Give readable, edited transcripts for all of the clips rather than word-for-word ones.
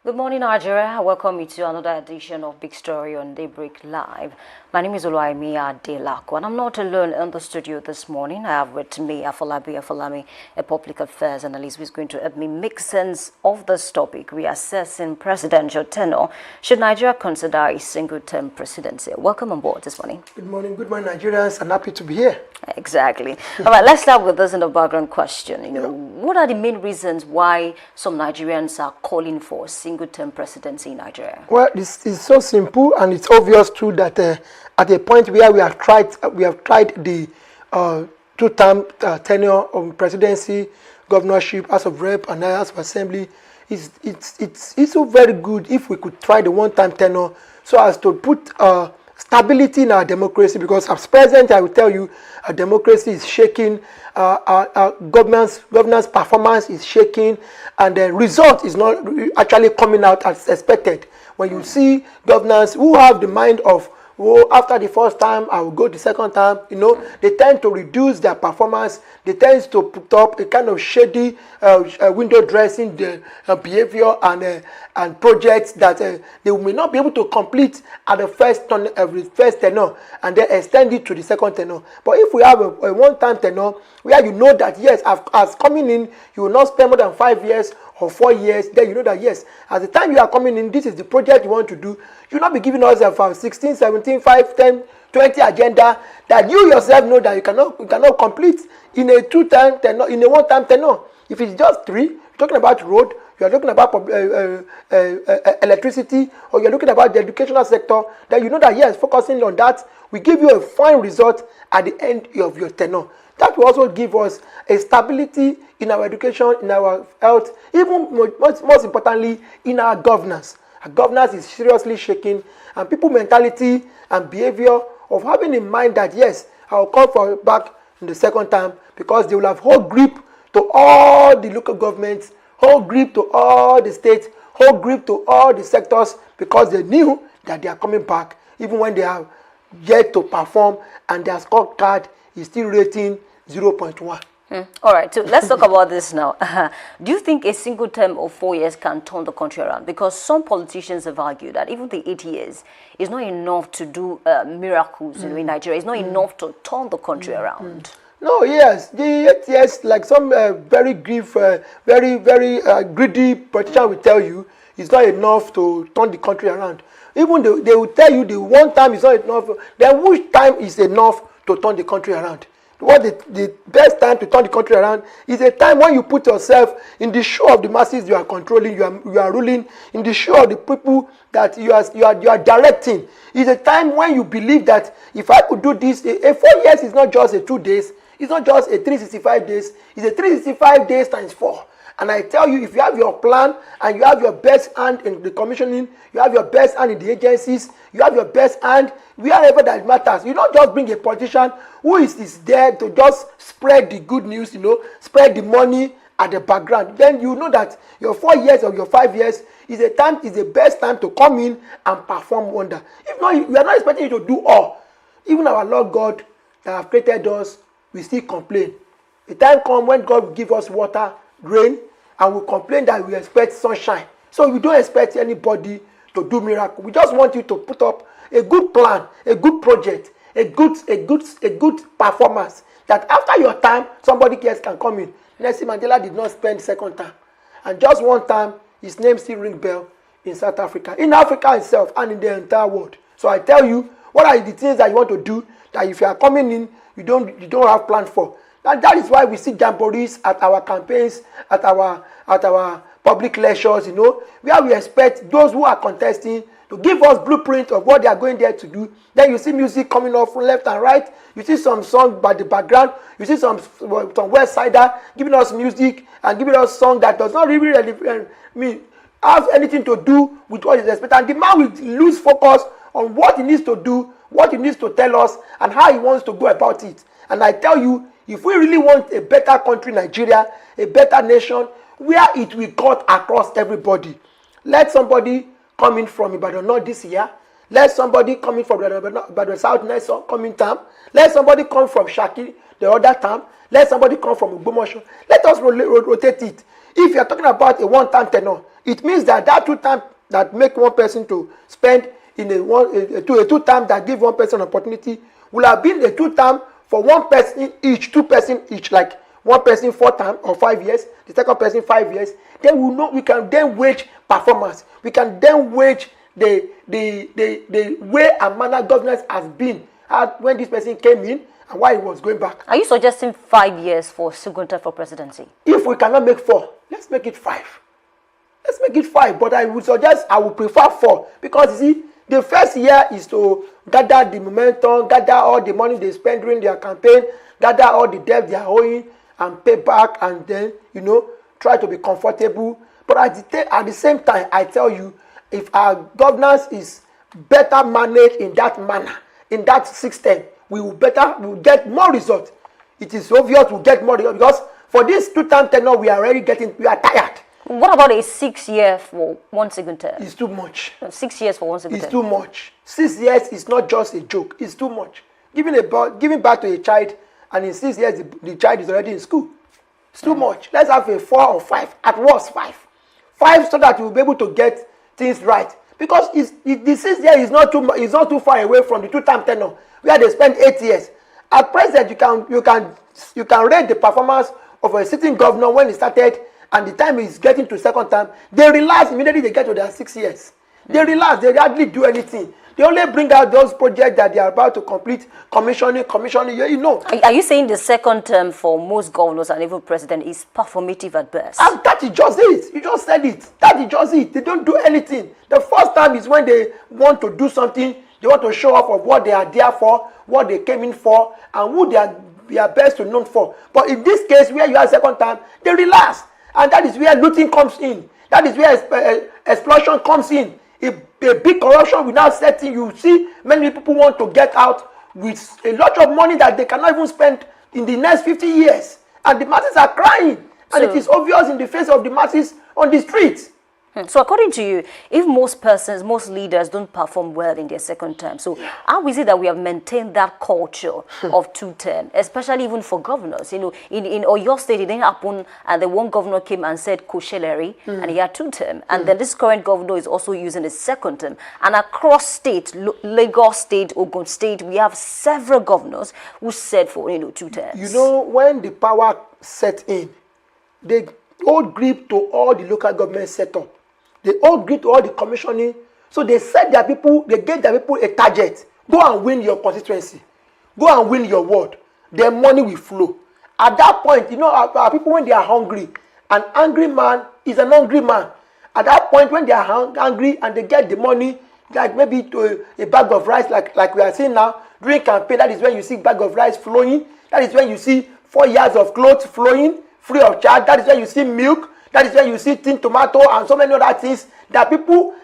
Good morning, Nigeria. I welcome you to another edition of Big Story on Daybreak Live. My name is Oluwaimi Adelako, and I'm not alone in the studio this morning. I have with me Afolabi, a public affairs analyst who is going to help me make sense of this topic. We are assessing presidential tenure. Should Nigeria consider a single-term presidency? Welcome on board this morning. Good morning, Nigerians. I'm happy to be here. Exactly. All right, let's start with this in the background question. What are the main reasons why some Nigerians are calling for a single-term presidency in Nigeria? Well, it's so simple, and it's obvious too that at a point where we have tried the two-term tenure of presidency, governorship, House of Rep, and House of Assembly. It's so very good if we could try the one-time tenure so as to put stability in our democracy, because as president, I will tell you, our democracy is shaking, our governance performance is shaking, and the result is not actually coming out as expected. When you see governors who have the mind of, oh, after the first time, I will go the second time, they tend to reduce their performance. They tend to put up a kind of shady window dressing behavior and projects that they may not be able to complete at the first tenure and then extend it to the second tenure. But if we have a one-time tenure where you know that, yes, as coming in, you will not spend more than 5 years or 4 years, then you know that, yes, at the time you are coming in, this is the project you want to do. You will not be giving us a 16, 17, 5, 10, 20 agenda that you yourself know that you cannot complete in a two-time tenure, in a one-time tenure. If it's just 3, you're talking about road, you're talking about electricity, or you're looking about the educational sector, then you know that, yes, focusing on that will give you a fine result at the end of your tenure. That will also give us a stability in our education, in our health, even most importantly, in our governance. Our governance is seriously shaking, and people mentality and behavior of having in mind that, yes, I'll come for back in the second time, because they will have whole grip to all the local governments, whole grip to all the states, whole grip to all the sectors, because they knew that they are coming back, even when they are yet to perform, and their scorecard is still rating 0.1. All right, so let's talk about this now. Do you think a single term of 4 years can turn the country around? Because some politicians have argued that even the 8 years is not enough to do miracles in Nigeria. It's not enough to turn the country around. No, yes, the 8 years, like some very greedy politician will tell you, it's not enough to turn the country around. Even they will tell you the one time is not enough. Then which time is enough to turn the country around? What the best time to turn the country around is a time when you put yourself in the shoe of the masses you are controlling, you are ruling, in the shoe of the people that you are directing. It's a time when you believe that if I could do this, a 4 years is not just a 2 days, it's not just a 365 days, it's a 365 days times 4. And I tell you, if you have your plan and you have your best hand in the commissioning, you have your best hand in the agencies, you have your best hand wherever that matters. You don't just bring a politician who is there to just spread the good news, spread the money at the background. Then you know that your 4 years or your 5 years is the best time to come in and perform wonder. If not, we are not expecting you to do all. Even our Lord God that have created us, we still complain. The time comes when God will give us water, rain, and we complain that we expect sunshine. So we don't expect anybody to do miracle. We just want you to put up a good plan, a good project, a good performance. That after your time, somebody else can come in. Nelson Mandela did not spend second time, and just one time, his name still ring bell in South Africa, in Africa itself, and in the entire world. So I tell you, what are the things that you want to do that if you are coming in, you don't have plans for? And that is why we see jamborees at our campaigns, at our public lectures, where we expect those who are contesting to give us blueprint of what they are going there to do. Then you see music coming off from left and right. You see some song by the background. You see some West Sider giving us music and giving us song that does not really have anything to do with what is expected. And the man will lose focus on what he needs to do, what he needs to tell us, and how he wants to go about it. And I tell you, if we really want a better country, Nigeria, a better nation, where it will cut across everybody, let somebody come in from Ibadan North this year. Let somebody come in from the South next coming term. Let somebody come from Shaki the other term. Let somebody come from Ogbomoso. Let us rotate it. If you are talking about a one-time tenure, it means that 2 times that make one person to spend in a 2 times that give one person an opportunity will have been the 2 times for one person each, 2 person each, like one person 4 times or 5 years, the second person 5 years. Then we can then wage performance. We can then wage the way and manner governance has been when this person came in and why he was going back. Are you suggesting 5 years for Sugunta for presidency? If we cannot make 4, let's make it 5. Let's make it 5, but I would prefer 4, because you see, the first year is to gather the momentum, gather all the money they spend during their campaign, gather all the debt they are owing and pay back, and then, try to be comfortable. But at the same time, I tell you, if our governance is better managed in that manner, in that system, we will get more results. It is obvious we'll get more results, because for this 2-term tenure, we are tired. What about a 6 year for one Sugunta? It's too much. 6 years for one Sugunta. It's too much. 6 years is not just a joke. It's too much. Giving back to a child, and in 6 years the child is already in school. It's too much. Let's have a 4 or 5, at worst 5. 5 so that you'll be able to get things right. Because the 6 years is not too far away from the 2-term tenure, where they spend 8 years. At present, you can rate the performance of a sitting governor when he started, and the time is getting to second term. They relax immediately they get to their 6 years. They relax. They hardly do anything. They only bring out those projects that they are about to complete, commissioning. Are you saying the second term for most governors and even president is performative at best? And that is just it. You just said it. That is just it. They don't do anything. The first time is when they want to do something. They want to show off of what they are there for, what they came in for, and who they are best to known for. But in this case, where you have second time, they relax. And that is where looting comes in. That is where explosion comes in. A big corruption will now set in. You see many people want to get out with a lot of money that they cannot even spend in the next 50 years. And the masses are crying. And it is obvious in the face of the masses on the streets. So according to you, if most leaders don't perform well in their second term, so how is it that we have maintained that culture of 2 term, especially even for governors? In Oyo State, it didn't happen, and the one governor came and said Kosheleri, and he had 2 term, and then this current governor is also using a second term. And across state, Lagos State, Ogun State, we have several governors who said for 2 terms. When the power set in, they hold grip to all the local government setup. They all agree to all the commissioning. So they set their people, they gave their people a target. Go and win your constituency. Go and win your ward. Then money will flow. At that point, our people, when they are hungry, an angry man is an hungry man. At that point, when they are hungry and they get the money, like maybe to a bag of rice, like we are seeing now, during campaign, that is when you see bag of rice flowing. That is when you see 4 years of clothes flowing, free of charge. That is when you see milk. That is where you see tin tomato and so many other things that people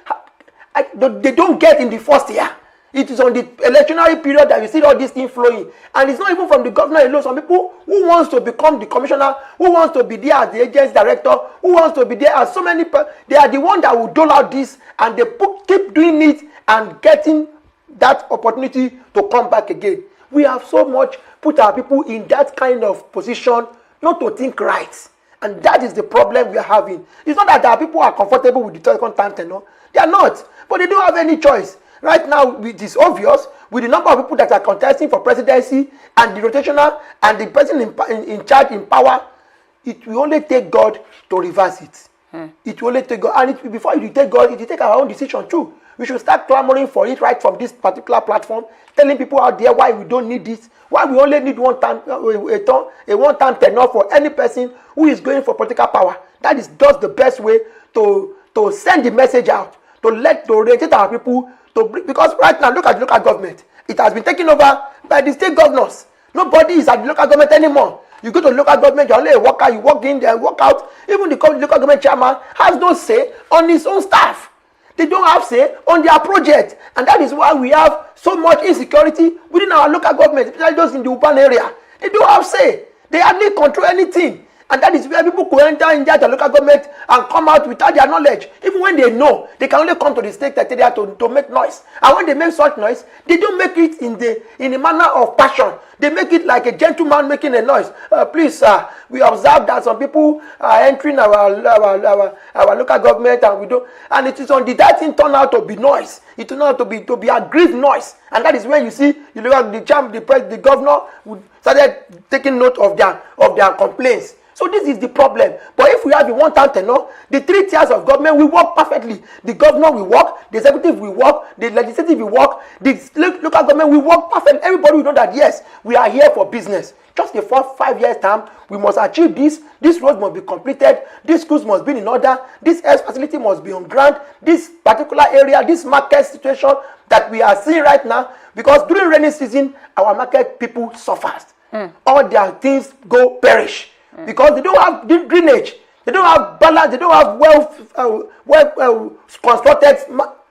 they don't get in the first year. It is on the electionary period that you see all these things flowing. And it's not even from the governor alone. Some people who wants to become the commissioner, who wants to be there as the agency director, who wants to be there as so many people, they are the ones that will dole out this, and they keep doing it and getting that opportunity to come back again. We have so much put our people in that kind of position not to think right. And that is the problem we are having. It's not that our people are comfortable with the second time tenure. They are not. But they don't have any choice. Right now, it is obvious with the number of people that are contesting for presidency and the rotational and the person in charge in power, it will only take God to reverse it. It will only take God. And before you take God, it will take our own decision too. We should start clamoring for it right from this particular platform, telling people out there why we don't need this, why we only need a one-time tenure for any person who is going for political power. That is just the best way to send the message out, to rotate our people. Because right now, look at the local government. It has been taken over by the state governors. Nobody is at the local government anymore. You go to the local government, you're only a worker, you walk in there, walk out. Even the local government chairman has no say on his own staff. They don't have say on their project. And that is why we have so much insecurity within our local government, especially those in the urban area. They don't have say. They hardly control anything. And that is where people could enter in their local government and come out without their knowledge. Even when they know, they can only come to the state criteria to make noise. And when they make such noise, they don't make it in a manner of passion. They make it like a gentleman making a noise. Please, sir, we observe that some people are entering our local government and we don't. And it is on that thing turn out to be noise. It turned out to be aggrieved noise. And that is when you see, you look at the governor started taking note of their complaints. So this is the problem. But if we have a one-time tenure, the three tiers of government will work perfectly. The governor will work, the executive will work, the legislative will work, the local government will work perfectly. Everybody will know that yes, we are here for business. Just the 4-5 years time, we must achieve this. This road must be completed. These schools must be in order. This health facility must be on ground. This particular area, this market situation that we are seeing right now, because during rainy season, our market people suffer. All their things go perish. Because they don't have drainage, they don't have balance, they don't have well constructed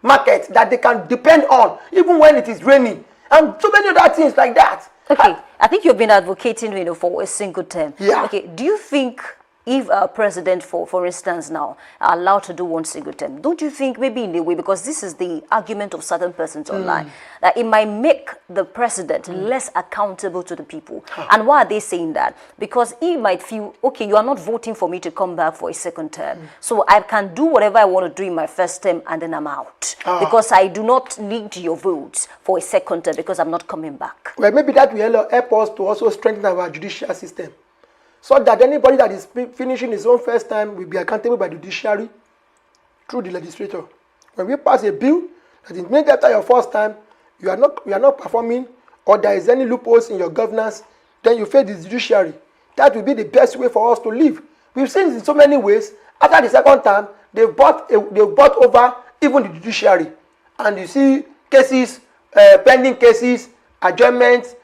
market that they can depend on, even when it is raining, and so many other things like that. Okay, I think you've been advocating, for a single term. Yeah. Okay, do you think if a president, for instance, now are allowed to do one single term, don't you think maybe in a way, because this is the argument of certain persons online, that it might make the president less accountable to the people? And why are they saying that? Because he might feel, okay, you are not voting for me to come back for a second term, so I can do whatever I want to do in my first term and then I'm out, because I do not need your votes for a second term because I'm not coming back. Well, maybe that will help us to also strengthen our judicial system, so that anybody that is finishing his own first time will be accountable by the judiciary through the legislature. When we pass a bill that is made after your first time, you are not performing, or there is any loopholes in your governance, then you face the judiciary. That will be the best way for us to live. We've seen it in so many ways. After the second time, they've bought over even the judiciary, and you see cases, pending cases, adjournments.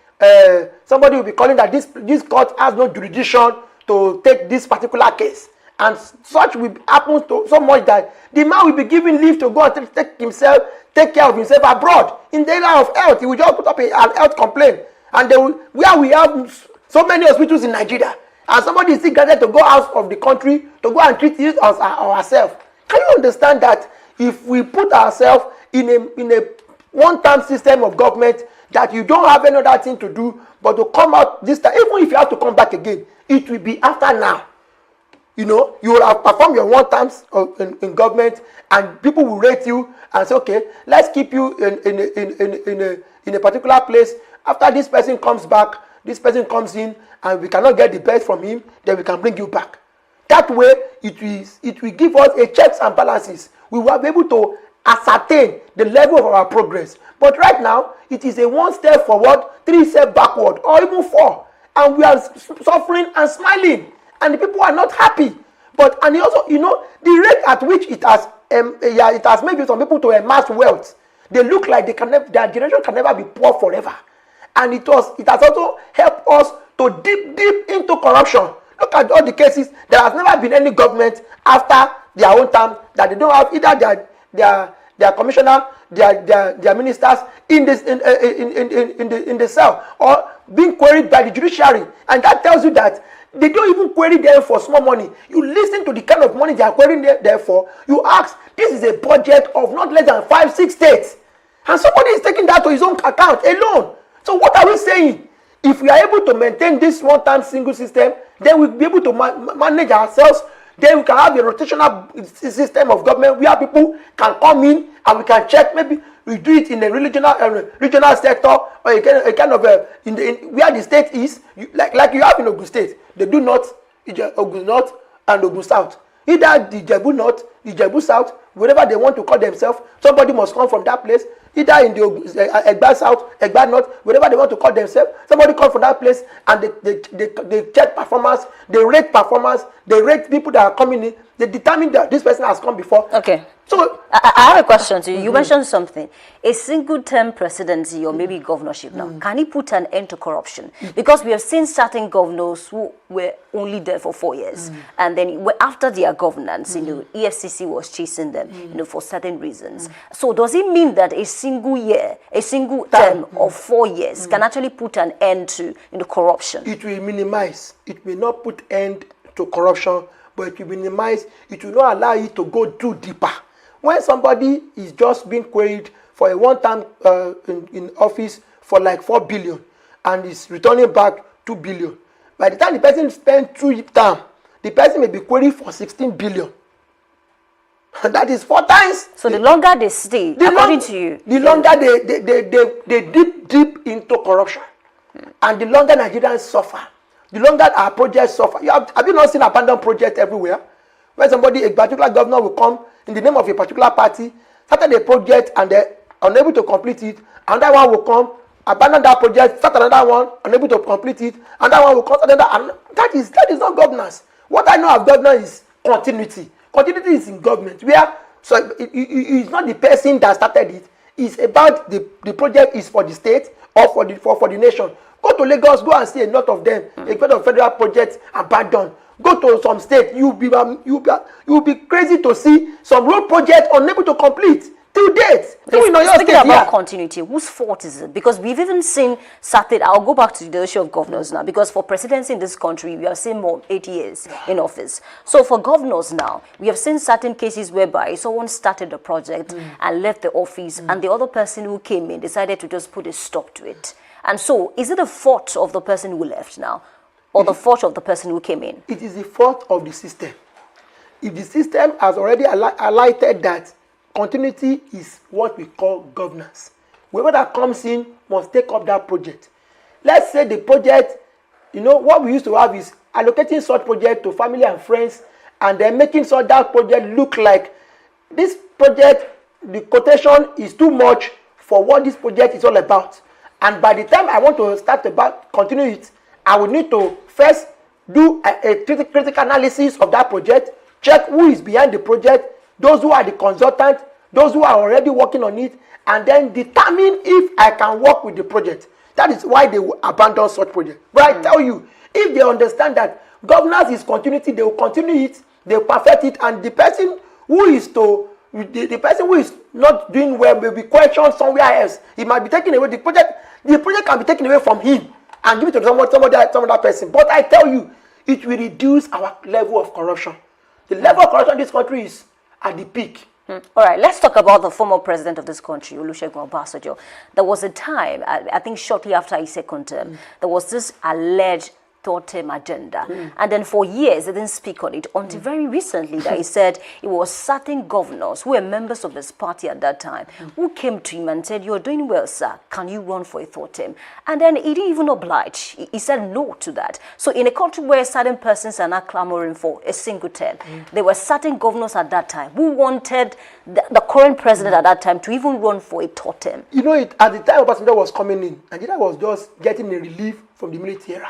Somebody will be calling that this court has no jurisdiction to take this particular case, and such will happen to so much that the man will be given leave to go and take care of himself abroad in the area of health. He will just put up an health complaint, and where we have so many hospitals in Nigeria, and somebody is still granted to go out of the country to go and treat it ourselves. Can you understand that if we put ourselves in a one-time system of government, that you don't have any other thing to do but to come out this time, even if you have to come back again, it will be after now. You will have performed your one times in government, and people will rate you and say, okay, let's keep you in a particular place. After this person comes back, this person comes in, and we cannot get the best from him, then we can bring you back. That way, it will give us a checks and balances. We will be able to ascertain the level of our progress. But right now, it is a one step forward, 3 steps backward, or even 4. And we are suffering and smiling. And the people are not happy. And also, the rate at which it has made some people to amass wealth. They look like their generation can never be poor forever. And it has also helped us to deep into corruption. Look at all the cases. There has never been any government after their own term that they don't have either their commissioner, their ministers in the cell or being queried by the judiciary, and that tells you that they don't even query them for small money. You listen to the kind of money they are querying there for. You ask, this is a budget of not less than 5-6 states, and somebody is taking that to his own account alone. So what are we saying? If we are able to maintain this one-time single system, then we'll be able to manage ourselves. Then we can have a rotational system of government where people can come in and we can check. Maybe we do it in a regional sector or a kind of where the state is, like you have in Ogun State. They do not Ogun North and Ogun South. Either the Jebu North, the Jebu South, wherever they want to call themselves, somebody must come from that place. Either in the Egba South, Egba North, wherever they want to call themselves, somebody come from that place and they check performance, they rate performance, they rate people that are coming in, they determine that this person has come before. Okay. So I have a question to you. You mentioned something. A single term presidency or maybe governorship now, can it put an end to corruption? Because we have seen certain governors who were only there for 4 years. And then after their governance, EFCC was chasing them, for certain reasons. So does it mean that a single year, a single term of 4 years can actually put an end to corruption? It will minimize. It may not put end to corruption, but it will minimize. It will not allow it to go too deeper. When somebody is just being queried for a one-time in office for like 4 billion and is returning back 2 billion, by the time the person spends 2 terms, the person may be queried for 16 billion. And that is 4 times. So the longer they stay, according to you, the longer they deep into corruption, and the longer Nigerians suffer, the longer our projects suffer. Have you not seen abandoned projects everywhere? When somebody, a particular governor will come in the name of a particular party, started a project and they're unable to complete it, another one will come, abandon that project, start another one, unable to complete it, another one will come, and that is not governance. What I know of governance is continuity. Continuity is in government, where it's not the person that started it, it's about the project is for the state or for the nation. Go to Lagos, go and see a lot of them, a lot of federal projects abandoned. Go to some state, you'll be crazy to see some road project unable to complete till date. Speaking about continuity, whose fault is it? Because we've even seen certain. I'll go back to the issue of governors now, because for presidency in this country, we have seen more 8 years in office. So for governors now, we have seen certain cases whereby someone started a project and left the office, and the other person who came in decided to just put a stop to it. And so, is it the fault of the person who left now, or the fault of the person who came in? It is the fault of the system. If the system has already highlighted that continuity is what we call governance, whoever that comes in must take up that project. Let's say the project, what we used to have is allocating such project to family and friends, and then making sure that project look like this project, the quotation is too much for what this project is all about. And by the time I want to start about continue it, I will need to first do a critical analysis of that project, check who is behind the project, those who are the consultants, those who are already working on it, and then determine if I can work with the project. That is why they will abandon such project. But I tell you, if they understand that governance is continuity, they will continue it, they will perfect it, and the person who is the person who is not doing well will be questioned somewhere else. He might be taken away. The project can be taken away from him and give it to some other person. But I tell you, it will reduce our level of corruption. The level of corruption in this country is at the peak. All right, let's talk about the former president of this country, Olusegun Obasanjo. There was a time, I think shortly after his second term, there was this alleged third-term agenda. And then for years, they didn't speak on it until very recently that he said it was certain governors who were members of his party at that time who came to him and said, "You're doing well, sir. Can you run for a third term?" And then he didn't even oblige. He said no to that. So in a country where certain persons are not clamoring for a single term, there were certain governors at that time who wanted the current president at that time to even run for a third term. At the time Obasanjo was coming in, Nigeria was just getting a relief from the military era.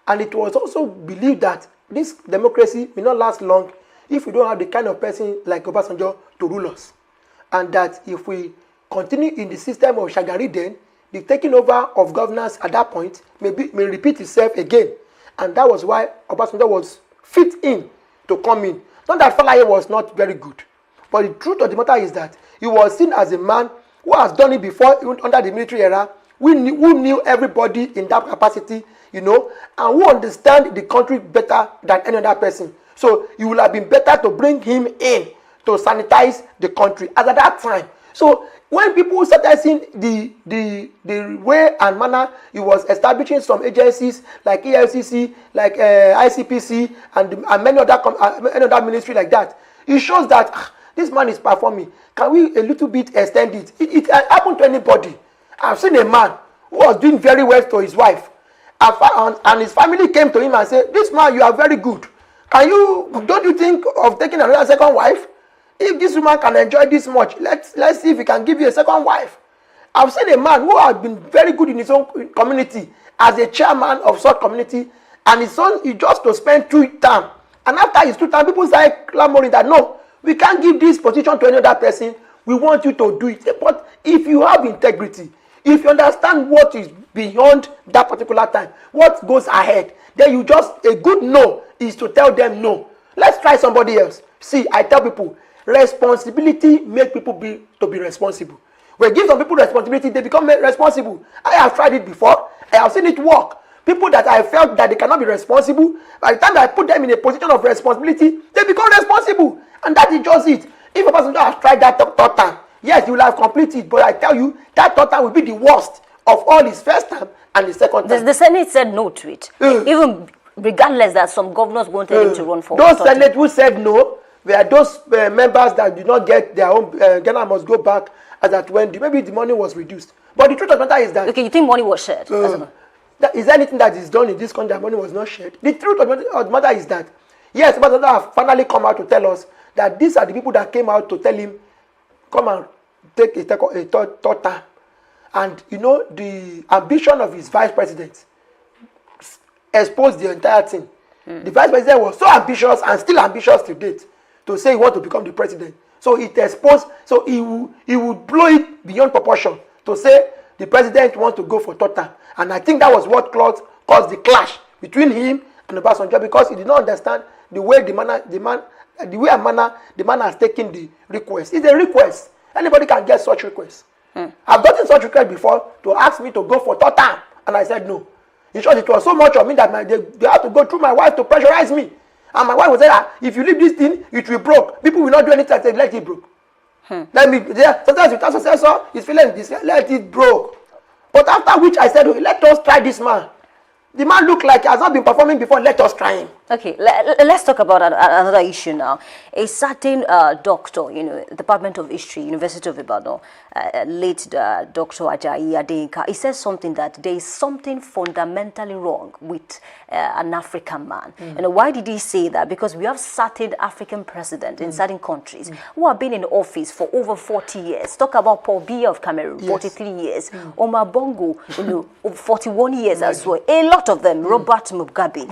And it was also believed that this democracy may not last long if we don't have the kind of person like Obasanjo to rule us. And that if we continue in the system of Shagari, then the taking over of governance at that point may repeat itself again. And that was why Obasanjo was fit in to come in. Not that Falaye was not very good. But the truth of the matter is that he was seen as a man who has done it before, even under the military era, who knew everybody in that capacity, and who understand the country better than any other person. So it would have been better to bring him in to sanitize the country as at that time. So when people started seeing the way and manner he was establishing some agencies like EFCC, like ICPC, and many other ministry like that, it shows that this man is performing. Can we a little bit extend it? It happened to anybody. I've seen a man who was doing very well to his wife, and his family came to him and said, "This man, you are very good. Don't you think of taking another second wife? If this woman can enjoy this much, let's see if he can give you a second wife." I've seen a man who has been very good in his own community as a chairman of such community, and his son is just to spend 2 terms. And after his 2 terms, people started clamoring that no, we can't give this position to another person. We want you to do it. But if you have integrity, if you understand what is beyond that particular time, what goes ahead, then you just, a good no is to tell them no. Let's try somebody else. See, I tell people, responsibility make people be responsible. When you give some people responsibility, they become responsible. I have tried it before. I have seen it work. People that I felt that they cannot be responsible, by the time I put them in a position of responsibility, they become responsible. And that is just it. If a person has tried that third time, yes, you will have completed it. But I tell you, that third time will be the worst of all his first time and the second time. The Senate said no to it. Even regardless that some governors wanted him to run for. Those Senate who said no, there are those members that did not get their own, Ghana must go back as at when maybe the money was reduced. But the truth of the matter is that... Okay, you think money was shared? Is there anything that is done in this country that money was not shared? The truth of the matter is that, yes, but have finally come out to tell us that these are the people that came out to tell him, come and take a third term. And, the ambition of his vice president exposed the entire thing. The vice president was so ambitious and still ambitious to date to say he wants to become the president. So it exposed, so he would blow it beyond proportion to say the president wants to go for third term. And I think that was what caused the clash between him and Obasanjo, because he did not understand the way the man has taken the request. It's a request. Anybody can get such requests. I've gotten such requests before to ask me to go for third term, and I said no. In short, it was so much of me that they had to go through my wife to pressurize me. And my wife would say that if you leave this thing, it will broke. People will not do anything. I said, let it broke. Sometimes with our successor, he's feeling this, let it broke. But after which I said, let us try this man. The man looked like he has not been performing before. Let us try him. Okay, let's talk about another issue now. A certain doctor, Department of History, University of Ibadan, late Dr. Ajayi Adeyinka, he says something that there is something fundamentally wrong with an African man. Why did he say that? Because we have certain African presidents in certain countries who have been in office for over 40 years. Talk about Paul Biya of Cameroon, 43 years. Omar Bongo, 41 years as well. A lot of them, Robert Mugabe.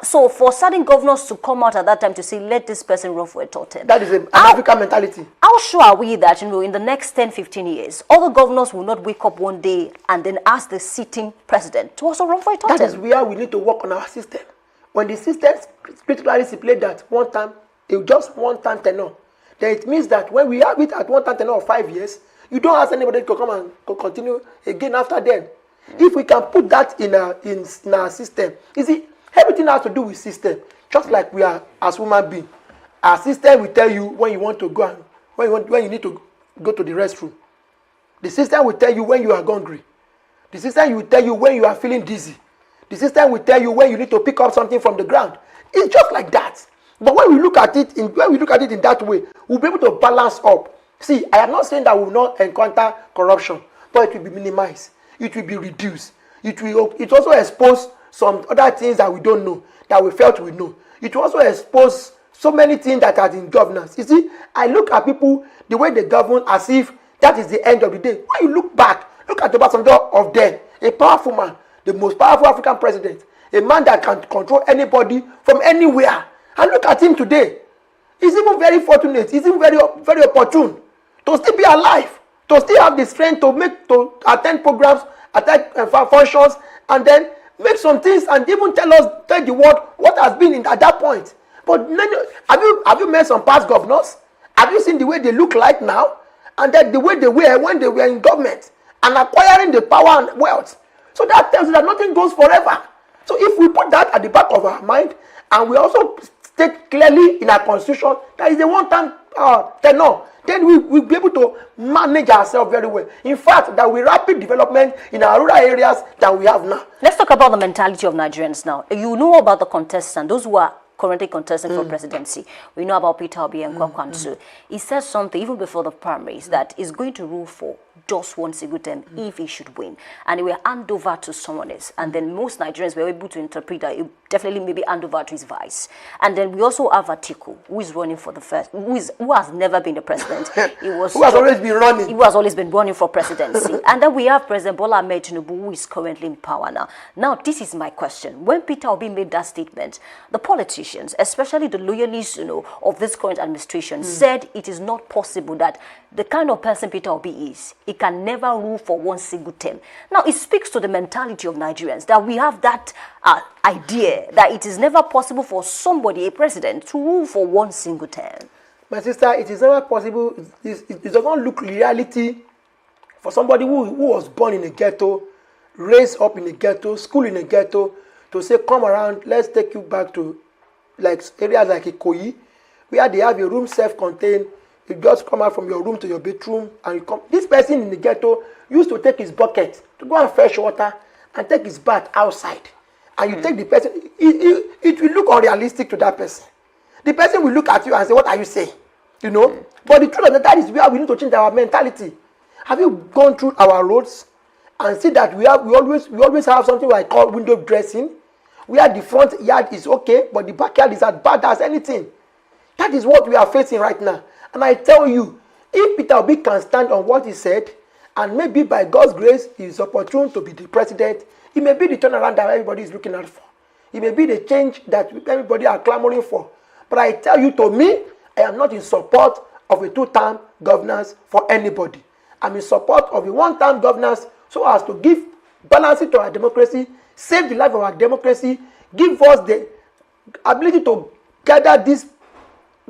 So if for certain governors to come out at that time to say, let this person run for a third term. That is an African mentality. How sure are we that, in the next 10, 15 years, other governors will not wake up one day and then ask the sitting president to also run for a third term? That is where we need to work on our system. When the system critically stipulates that one time, just one time tenure, then it means that when we have it at one time tenure of 5 years, you don't ask anybody to come and continue again after then. If we can put that in our system, you see, everything has to do with system. Just like we are as human beings, our system will tell you when you want to go and when you need to go to the restroom. The system will tell you when you are hungry. The system will tell you when you are feeling dizzy. The system will tell you when you need to pick up something from the ground. It's just like that. But when we look at it in that way, we'll be able to balance up. See, I am not saying that we will not encounter corruption, but it will be minimized. It will be reduced. It also expose some other things that we don't know, that we felt we know. It will also expose so many things that are in governance. You see, I look at people, the way they govern, as if that is the end of the day. When you look back, look at the Obasanjo of then, a powerful man, the most powerful African president, a man that can control anybody from anywhere. And look at him today. He's even very fortunate. He's even very, very opportune to still be alive, to still have the strength to attend programs, attend functions, and then make some things and even tell the world what has been at that point. But have you met some past governors? Have you seen the way they look like now? And then the way they were when they were in government and acquiring the power and wealth. So that tells you that nothing goes forever. So if we put that at the back of our mind, and we also state clearly in our constitution that is a one-time tenure, then we'll be able to manage ourselves very well. In fact, that we rapid development in our rural areas that we have now. Let's talk about the mentality of Nigerians now. You know about the contestants, those who are currently contesting for presidency. We know about Peter Obi and Kwakwansu. He said something even before the primaries that is going to rule for just one single term if he should win. And he will hand over to someone else. And then most Nigerians were able to interpret that he definitely maybe hand over to his vice. And then we also have Atiku, who is running for the first, who has never been the president. Who has always been running. He has always been running for presidency. And then we have President Bola Ahmed Tinubu, who is currently in power now. Now, this is my question. When Peter Obi made that statement, the politicians, especially the loyalists, of this current administration, said it is not possible that the kind of person Peter Obi is, he can never rule for one single term. Now, it speaks to the mentality of Nigerians that we have that idea that it is never possible for somebody, a president, to rule for one single term. My sister, it is never possible. It does not look reality for somebody who was born in a ghetto, raised up in a ghetto, school in a ghetto, to say, come around, let's take you back to like areas like Ikoyi, where they have a room self-contained. You just come out from your room to your bedroom, and you come. This person in the ghetto used to take his bucket to go and fetch water and take his bath outside. And you take the person, it will look unrealistic to that person. The person will look at you and say, what are you saying? But the truth of the matter is where we need to change our mentality. Have you gone through our roads and see that we always have something I call window dressing, where the front yard is okay, but the backyard is as bad as anything. That is what we are facing right now. And I tell you, if Peter Obi can stand on what he said, and maybe by God's grace, he is opportune to be the president, it may be the turnaround that everybody is looking out for. It may be the change that everybody are clamoring for. But I tell you, to me, I am not in support of a two-term governance for anybody. I'm in support of a one-term governance so as to give balance to our democracy, save the life of our democracy, give us the ability to gather these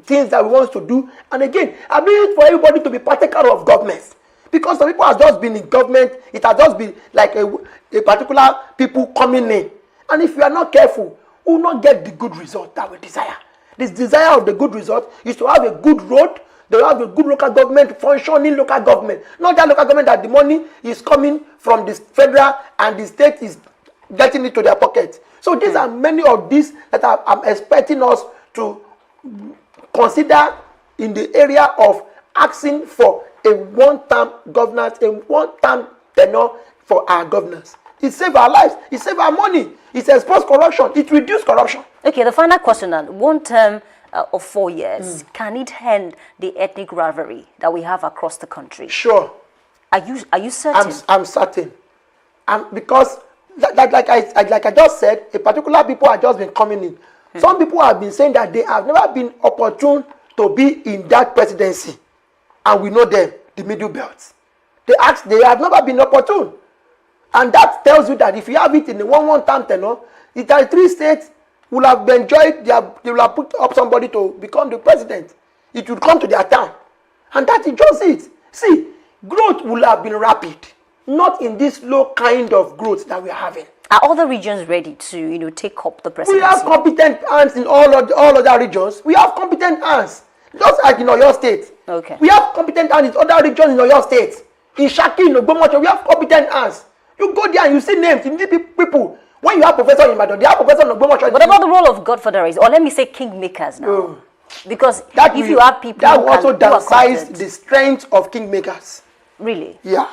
things that we want to do. And again, ability for everybody to be partaker of government. Because some people have just been in government, it has just been like a particular people coming in. And if you are not careful, we will not get the good result that we desire. This desire of the good result is to have a good road, to have a good local government, functioning local government. Not that local government that the money is coming from the federal and the state is getting it to their pocket. So these are many of these that I'm expecting us to consider in the area of asking for a one-term governance, a one-term tenure for our governance. It saves our lives, it saves our money, it exposes corruption, it reduces corruption. Okay, the final question then. One term of 4 years, can it end the ethnic rivalry that we have across the country? Sure. Are you certain? I'm certain. Because like I just said, a particular people have just been coming in. Some people have been saying that they have never been opportune to be in that presidency. And we know them, the middle belts. They have never been opportune. And that tells you that if you have it in the one-term tenure, the 33 states will have enjoyed, they will have put up somebody to become the president. It will come to their town. And that is just it. See, growth will have been rapid. Not in this low kind of growth that we are having. Are other regions ready to, take up the presidency? We have competent hands in all other regions. We have competent hands. Just like in Oyo State. Okay. We have competent hands in other regions in Oyo State. In Shaki, in Ogbomoso, we have competent hands. You go there and you see names, you see people. When you have professor in Ibadan, they have professor in Ogbomoso. What about the role of godfathers, or let me say kingmakers now? Because if you have people that who also downsize the strength of kingmakers. Really? Yeah.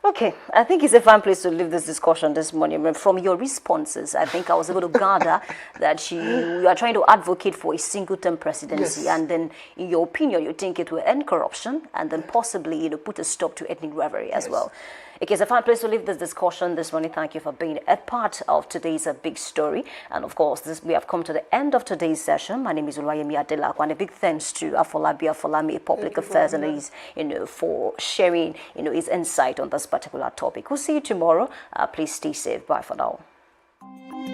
Okay, I think it's a fine place to leave this discussion this morning. From your responses, I think I was able to gather that you are trying to advocate for a single-term presidency, and then, in your opinion, you think it will end corruption and then possibly, put a stop to ethnic rivalry as well. Okay, it's a fine place to leave this discussion this morning. Thank you for being a part of today's big story. And of course, we have come to the end of today's session. My name is Oluwayemi Adelakwa, and a big thanks to Afolabi Public Affairs and his, for sharing, his insight on this particular topic. We'll see you tomorrow. Please stay safe. Bye for now. you.